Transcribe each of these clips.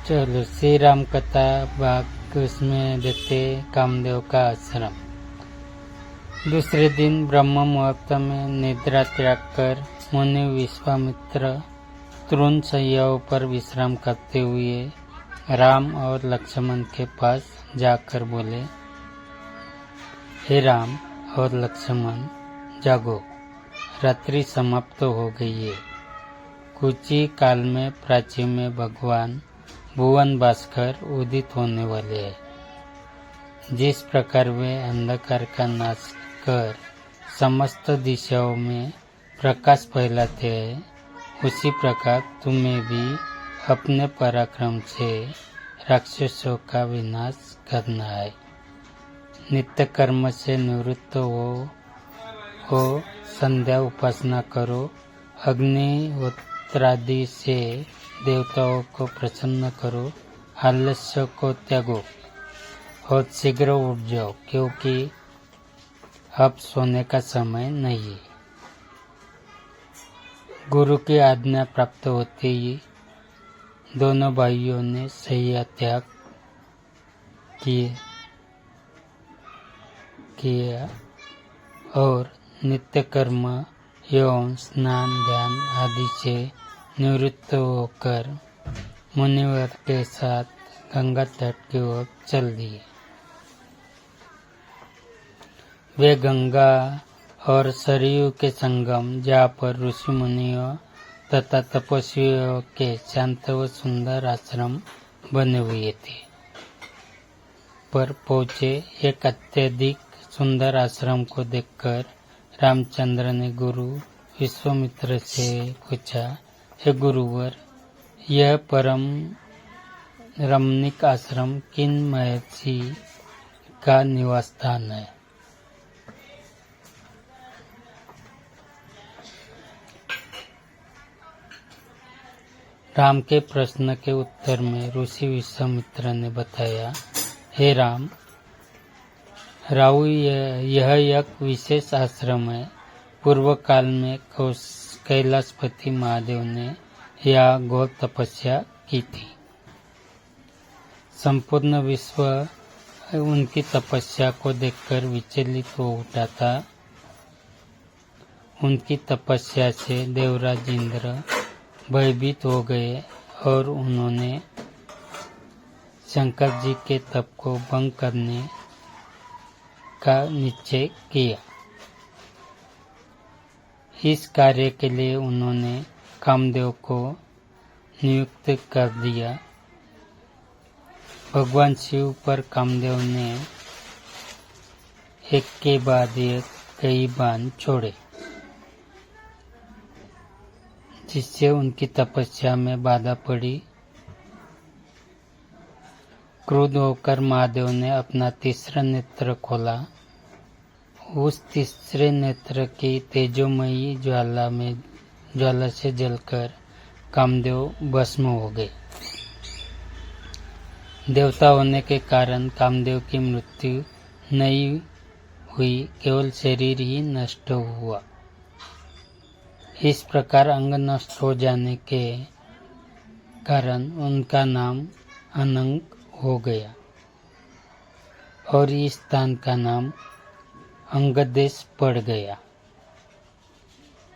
चलो श्री राम कथा भाग उसमें देखते कामदेव का आश्रम। दूसरे दिन ब्रह्म मुहूर्त में निद्रा त्याग कर मुनि विश्वामित्र तृण शैयाओं पर विश्राम करते हुए राम और लक्ष्मण के पास जाकर बोले, हे राम और लक्ष्मण, जागो, रात्रि समाप्त हो गई है। कुछ ही काल में प्राची में भगवान भुवन भास्कर उदित होने वाले हैं। जिस प्रकार वे अंधकार का नाश कर समस्त दिशाओं में प्रकाश फैलाते हैं, उसी प्रकार तुम्हें भी अपने पराक्रम से राक्षसों का विनाश करना है। नित्य कर्म से निवृत्त हो संध्या उपासना करो, अग्निहोत्रादि से देवताओं को प्रसन्न करो, आलस्य को त्यागो और शीघ्र उठ जाओ, क्योंकि अब सोने का समय नहीं है। गुरु की आज्ञा प्राप्त होते ही दोनों भाइयों ने शैया त्याग किया और नित्य कर्म एवं स्नान ध्यान आदि से निवृत्त होकर मुनिवर के साथ गंगा तट की ओर चल दिए। वे गंगा और सरयू के संगम, जहाँ पर ऋषि मुनियों तथा तपस्वियों के शांत व सुंदर आश्रम बने हुए थे, पर पहुँचे। एक अत्यधिक सुंदर आश्रम को देखकर रामचंद्र ने गुरु विश्वामित्र से पूछा, हे गुरुवर, यह परम रमणीक आश्रम किन महर्षि का निवास स्थान है? राम के प्रश्न के उत्तर में ऋषि विश्वामित्र ने बताया, हे राम, यह एक विशेष आश्रम है। पूर्व काल में कैलाशपति महादेव ने यह घोर तपस्या की थी। संपूर्ण विश्व उनकी तपस्या को देखकर विचलित हो उठा था। उनकी तपस्या से देवराज इंद्र भयभीत हो गए और उन्होंने शंकर जी के तप को भंग करने का निश्चय किया। इस कार्य के लिए उन्होंने कामदेव को नियुक्त कर दिया। भगवान शिव पर कामदेव ने एक के बाद एक कई बाण छोड़े, जिससे उनकी तपस्या में बाधा पड़ी। क्रुद्ध होकर महादेव ने अपना तीसरा नेत्र खोला। उस तीसरे नेत्र की तेजोमयी ज्वाला से जलकर कामदेव भस्म हो गए। देवता होने के कारण कामदेव की मृत्यु नहीं हुई, केवल शरीर ही नष्ट हुआ। इस प्रकार अंग नष्ट हो जाने के कारण उनका नाम अनंग हो गया और इस स्थान का नाम अंगदेश पड़ गया।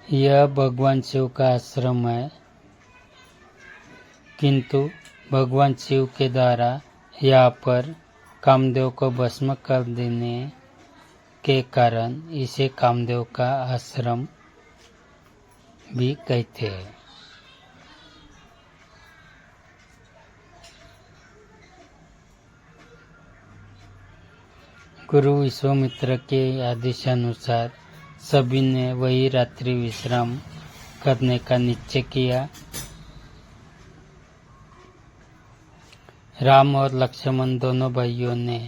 यह भगवान शिव का आश्रम है, किंतु भगवान शिव के द्वारा यहाँ पर कामदेव को भस्म कर देने के कारण इसे कामदेव का आश्रम भी कहते हैं। गुरु विश्वामित्र के आदेशानुसार सभी ने वही रात्रि विश्राम करने का निश्चय किया। राम और लक्ष्मण दोनों भाइयों ने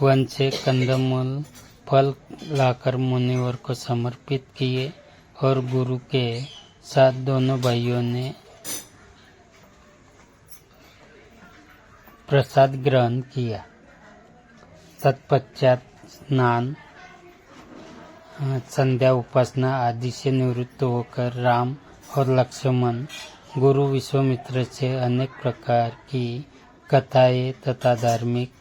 वन से कंदमूल फल लाकर मुनिवर को समर्पित किए और गुरु के साथ दोनों भाइयों ने प्रसाद ग्रहण किया। तत्पश्चात स्नान, संध्या उपासना आदि से निवृत्त होकर राम और लक्ष्मण गुरु विश्वामित्र से अनेक प्रकार की कथाएं तथा धार्मिक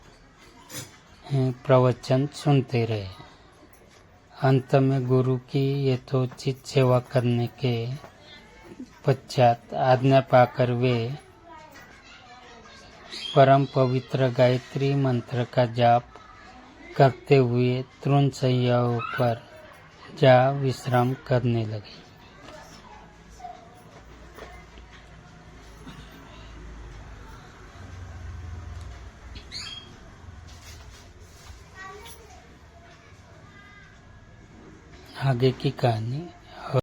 प्रवचन सुनते रहे। अंत में गुरु की यथोचित सेवा करने के पश्चात आज्ञा पाकर वे परम पवित्र गायत्री मंत्र का जाप करते हुए तृण शैयाओं पर जा विश्राम करने लगे। आगे की कहानी।